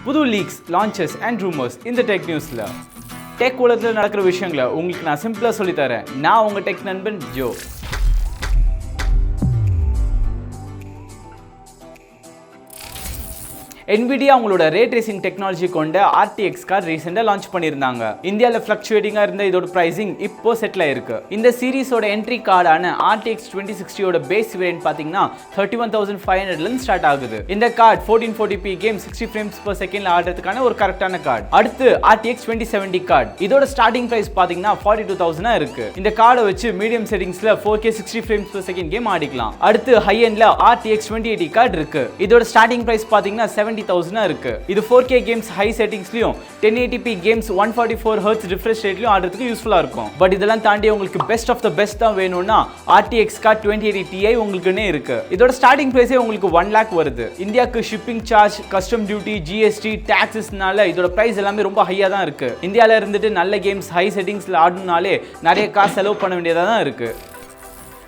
புது leaks, launches and rumours இந்த tech நியூஸ்ல. டெக் உலகத்தில் நடக்கிற விஷயங்களை உங்களுக்கு நான் சிம்பிளா சொல்லி தரேன். நான் உங்க டெக் நண்பன் ஜோ. NVIDIA அவங்களோட ரே ட்ரேசிங் டெக்னாலஜி கொண்ட RTX கார்டு ரீசெண்டா லான்ச் பண்ணியிருந்தாங்க. இந்தியாவில் ஃப்ளக்சுவேட்டிங்கா இருந்த இதோட பிரைசிங் இப்போ செட்டில் ஆயிருக்கு. இந்த சீரிஸோட என்ட்ரி கார்டான RTX 2060 பேஸ் வேரியன்ட் பாத்தீங்கன்னா 31,500ல ஸ்டார்ட் ஆகுது. இந்த card 1440p game 60 frames per second ஆடுறதுக்கான ஒரு கரெக்டான கார்டு. அடுத்து RTX 2070 கார்டு. இதோட ஸ்டார்டிங் பிரைஸ் பாத்தீங்கன்னா 42,000 இருக்கு. இந்த கார்டை வச்சு மீடியம் செட்டிங்ஸ்ல 4K 60 frames per second game ஆடிக்கலாம். அடுத்து ஹை எண்ட்ல RTX 2080 கார்டு இருக்கு. இதோட ஸ்டார்டிங் பிரைஸ் பாத்தீங்கன்னா 70,000 இருக்கு. இது 4K கேம்ஸ் ஹை செட்டிங்ஸ்லயும் 1080p கேம்ஸ் 144Hz ரிஃப்ரெஷ் ரேட்லயும் ஆடுறதுக்கு யூஸ்ஃபுல்லா இருக்கும். பட் இதெல்லாம் தாண்டி உங்களுக்கு பெஸ்ட் ஆஃப் த பெஸ்ட் தான் வேணும்னா RTX கார்டு 2080 Ti உங்களுக்குன்னே இருக்கு. இதோட ஸ்டார்டிங் பிரைஸே உங்களுக்கு 1 lakh வருது. இந்தியாவுக்கு shipping charge, custom duty, GST, டாக்ஸஸ்னால இதோட பிரைஸ் எல்லாமே ரொம்ப ஹையா தான் இருக்கு. இந்தியால இருந்துட்டு நல்ல கேம்ஸ் ஹை செட்டிங்ஸ்ல ஆடணும்னாலே நிறைய காசு செலவு பண்ண வேண்டியதா தான் இருக்கு.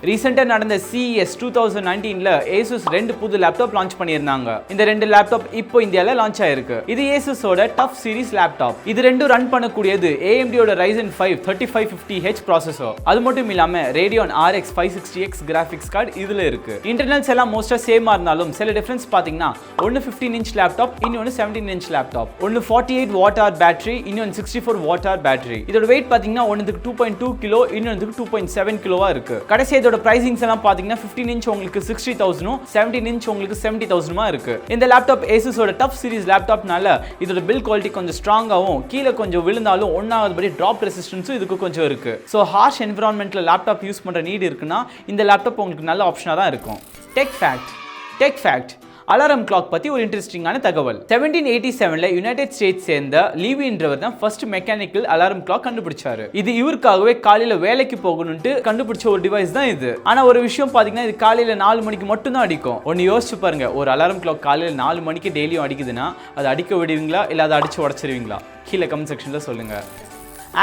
ரீசெண்டா நடந்த CES 2019ல Asus ரெண்டு புது லேப்டாப் லான்ச் பண்ணியிருந்தாங்க. இந்த ரெண்டு லேப்டாப் இப்போ இந்தியால லான்ச் ஆயிருக்கு. இது Asus ஓட டஃப் சீரிஸ் லேப்டாப். இது ரெண்டும் ரன் பண்ணக்கூடியது AMD ஓட Ryzen 5 3550H ப்ராசஸர். அது மட்டும் இல்லாம Radeon RX 560X graphics card இதுல இருக்கு. இன்டர்னல்ஸ் எல்லாம் மோஸ்டா சேமா இருந்தாலும் சில டிஃபரன்ஸ் பாத்தீங்கன்னா ஒன்னு 15-inch லேப்டாப், இன்னொன்னு 17-inch லேப்டாப். ஒன்னு 48 Wh பேட்டரி, இன்னொன்னு 64 Wh பேட்டரி. இதோட வெயிட் பாத்தீங்கன்னா ஒன்னுக்கு 2.2 கிலோ, இன்னொன்னுக்கு 2.7 கிலோவா இருக்கு. கடைசி இதோட பிரைசிங்ஸ் எல்லாம் பாத்தீங்கன்னா 15-inch உங்களுக்கு 60,000, 17-inch உங்களுக்கு 70,000 இருக்கு. இந்த லேப்டாப் Asus ஓட டஃப் சீரிஸ் லேப்டாப்னால இதோட பில்ட் குவாலிட்டி கொஞ்சம் ஸ்ட்ராங்காவும், கீழே கொஞ்சம் விழுந்தாலும் ஒன்னாவதுபடி டிராப் ரெசிஸ்டன்ஸும் இதுக்கு கொஞ்சம் இருக்கு. ஸோ ஹார்ஷ் என்விரான்மெண்ட்ல லேப்டாப் யூஸ் பண்ற நீட் இருக்குன்னா இந்த லேப்டாப் உங்களுக்கு நல்ல ஆப்ஷனா தான் இருக்கும். டெக் ஃபேக்ட் அலாரம் கிளாக் பத்தி ஒரு இன்ட்ரெஸ்டிங்கான தகவல். 1787ல யுனைடெட் ஸ்டேட்ஸ் சேர்ந்த லீவின்றவர் தான் ஃபர்ஸ்ட் மெக்கானிக்கல் அலாரம் கிளாக் கண்டுபிடிச்சாரு. இது இவருக்காகவே காலையில வேலைக்கு போகணும்னு கண்டுபிடிச்ச ஒரு டிவைஸ் தான் இது. ஆனா ஒரு விஷயம் பாத்தீங்கன்னா இது காலையில 4 மணிக்கு மட்டும் தான் அடிக்கும். ஒன்னு யோசிச்சு பாருங்க, ஒரு அலாரம் கிளாக் காலையில 4 மணிக்கு டெய்லியும் அடிக்குதுன்னா அதை அடிக்க விடுவீங்களா இல்ல அதை அடிச்சு உடச்சிருவீங்களா? கீழே கமெண்ட் செக்ஷன்ல சொல்லுங்க.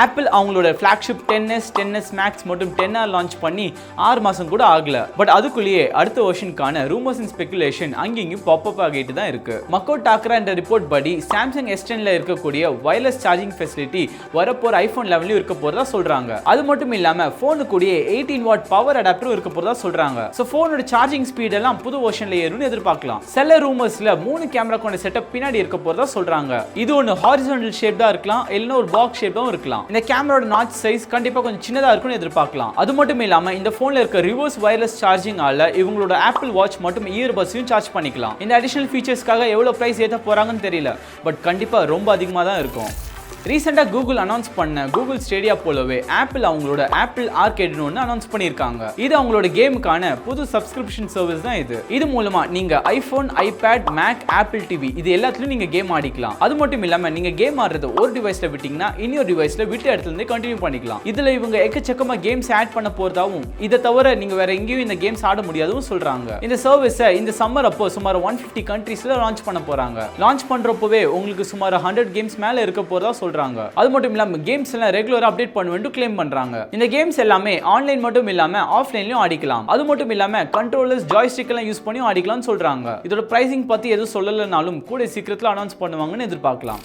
ஆப்பிள் அவங்களோட ஃபிளாக்ஷிப் 10s, 10s Max மற்றும் 10R லான்ச் பண்ணி 6 மாசம் கூட ஆகல. பட் அதுக்குள்ளேயே அடுத்த வெர்ஷனுக்கான ரூமர்ஸ் அண்ட் ஸ்பெகுலேஷன் அங்கேயும் பாப்அப் ஆகிட்டு தான் இருக்கு. மக்கோ டாக்ரா என்ற ரிப்போர்ட் படி சாம்சங் S10ல இருக்கக்கூடிய வயர்லெஸ் சார்ஜிங் ஃபெசிலிட்டி வரப்போற iPhone 11ல இருக்க போறதா சொல்றாங்க. அது மட்டும் இல்லாம போனு கூட 18 வாட் பவர் அடாப்டரும் இருக்க போறதா சொல்றாங்க. சோ போனோட சார்ஜிங் ஸ்பீட் எல்லாம் புது வெர்ஷன்ல ஏறும்னு எதிர்பார்க்கலாம். சில ரூமர்ஸ்ல 3 கேமரா கொண்ட செட்டப் பின்னாடி இருக்க போறதா சொல்றாங்க. இது ஒன்னு ஹாரிசான்டல் ஷேப்டா இருக்கலாம், இல்லனா ஒரு பாக்ஸ் ஷேப்டும் இருக்கலாம். இந்த கேமராவோட நாட்ச் சைஸ் கண்டிப்பா கொஞ்சம் சின்னதா இருக்கும்னு எதிர்பார்க்கலாம். அது மட்டும் இல்லாம இந்த போன்ல இருக்க ரிவர்ஸ் வயர்லெஸ் சார்ஜிங் ஆல இவங்களோட ஆப்பிள் வாட்ச் மட்டும் இயர்பட்ஸையும் சார்ஜ் பண்ணிக்கலாம். இந்த அடிஷனல் ஃபீச்சர்ஸ்க்காக எவ்வளவு பிரைஸ் ஏத்த போறாங்கன்னு தெரியல. பட் கண்டிப்பா ரொம்ப அதிகமா தான் இருக்கும். ரீசெண்டா கூகுள் அனௌன்ஸ் பண்ண கூகுள் ஸ்டேடியா போலவே ஆப்பிள் அவங்களோட ஆப்பிள் ஆர்கேட்னு ஒன்று அனௌன்ஸ் பண்ணியிருக்காங்க. இது அவங்களோட கேமுக்கான புது சப்ஸ்கிரிப்ஷன் சர்வீஸ் தான் இது. இது மூலமா நீங்க iPhone, iPad, Mac, Apple TV இது எல்லாத்துலயும் நீங்க கேம் ஆடிக்கலாம். அது மட்டும் இல்லாம நீங்க கேம் ஆடுறது ஒரு டிவைஸ்ல விட்டீங்கன்னா இன்னொரு டிவைஸ்ல விட்ட இடத்துல இருந்து கண்டினியூ பண்ணிக்கலாம். இதுல இவங்க எக்கச்சக்கமா கேம்ஸ் ஆட் பண்ண போறதாவும், இதை தவிர நீங்க வேற எங்கேயும் இந்த கேம்ஸ் ஆட முடியாதுன்னு சொல்றாங்க. இந்த சர்வீஸை இந்த சம்மர் அப்போ சுமார் 150 கண்ட்ரீஸ்ல லான்ச் பண்ண போறாங்க. லான்ச் பண்றப்பவே உங்களுக்கு சுமார் 100 கேம்ஸ் மேல இருக்க போறதா சொல்றாங்க. அது மட்டும் இல்லாம கேம்ஸ் எல்லாம் ரெகுலரா அப்டேட் பண்ணுவேன்னு கிளைம் பண்றாங்க. இந்த கேம்ஸ் எல்லாமே ஆன்லைன் மட்டும் இல்லாம ஆஃப்லைன்லயும் ஆடிக்கலாம். அது மட்டும் இல்லாம கண்ட்ரோலர்ஸ், ஜாய்ஸ்டிக் எல்லாம் யூஸ் பண்ணி ஆடிக்கலாம்னு சொல்றாங்க. இதோட பிரைசிங் பத்தி எதுவும் சொல்லலனாலும் கூட சீக்கிரத்துல அனௌன்ஸ் பண்ணுவாங்கன்னு எதிர்பார்க்கலாம்.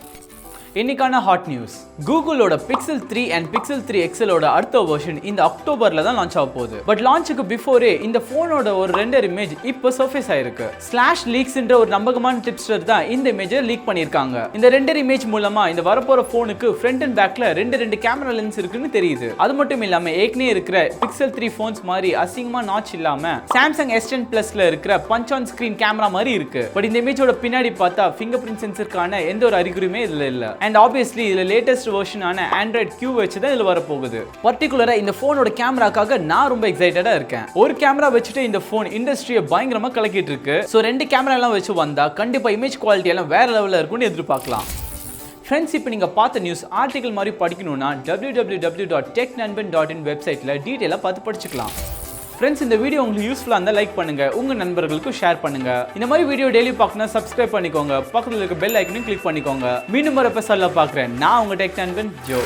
இன்னைக்கான hot news, கூகுளோட Pixel 3 and Pixel 3 XL ஓட அடுத்த வெர்ஷன் இந்த அக்டோபர்ல தான் லான்ச் ஆக போகுது. பட் லான்ச்சுக்கு பிஃபோரே இந்த போனோட ஒரு ரெண்டர் இமேஜ் இப்போ சர்ஃபேஸ் ஆயிருக்கு. ஸ்லாஷ் லீக்ஸ்ன்ற ஒரு நம்பகமான டிப்ஸ்டர் தான் இந்த இமேஜை லீக் பண்ணிருக்காங்க. இந்த ரெண்டர் இமேஜ் மூலமா இந்த வரப்போற போனுக்கு ஃப்ரண்ட் அண்ட் பேக்ல ரெண்டு கேமரா லென்ஸ் இருக்குன்னு தெரியுது. அது மட்டும் இல்லாம ஏற்கனவே இருக்கிற Pixel 3 போன்ஸ் மாதிரி அசிங்கமா நாட்ச் இல்லாம சாம்சங் S10 Plusல இருக்கிற பஞ்ச் ஆன் ஸ்கிரீன் கேமரா மாதிரி இருக்கு. பட் இந்த இமேஜோட பின்னாடி பார்த்தா ஃபிங்கர் பிரிண்ட் சென்சருக்கான எந்த ஒரு அறிகுறியுமே இதுல இல்ல. And obviously இதுல லேட்டஸ்ட் வெர்ஷனான Android Q வச்சு தான் இதுல வர போகுது. பர்టిక్యులரா இந்த போனோட கேமராக்காக நான் ரொம்ப எக்ஸைட்டடா இருக்கேன். ஒரு கேமரா வச்சுட்டு இந்த போன் இண்டஸ்ட்ரியை பயங்கரமா கலக்கிட்டு இருக்கு. சோ ரெண்டு கேமரா எல்லாம் வச்சு வந்தா கண்டிப்பா இமேஜ் குவாலிட்டி எல்லாம் வேற லெவல்ல இருக்கும்னு எதிர்பார்க்கலாம். ஃப்ரெண்ட்ஸ், இப்போ நீங்கள் பார்த்த நியூஸ் ஆர்டிகல் மாதிரி படிக்கணும்னா www.technanban.in வெப்சைட்ல டீட்டெயிலாக பார்த்து படிச்சுக்கலாம். ஃப்ரெண்ட்ஸ், இந்த வீடியோ உங்களுக்கு யூஸ்ஃபுல்லாக இருந்தால் லைக் பண்ணுங்க, உங்க நண்பர்களுக்கும் ஷேர் பண்ணுங்க. இந்த மாதிரி வீடியோ டெய்லி பார்க்கணும் சப்ஸ்கிரைப் பண்ணிக்கோங்க, பக்கத்தில் இருக்க பெல் ஐக்கனையும் கிளிக் பண்ணிக்கோங்க. மீண்டும் ஒரு எபிசோட்ல பார்க்குறேன். நான் உங்க டெக் நண்பன் ஜோ.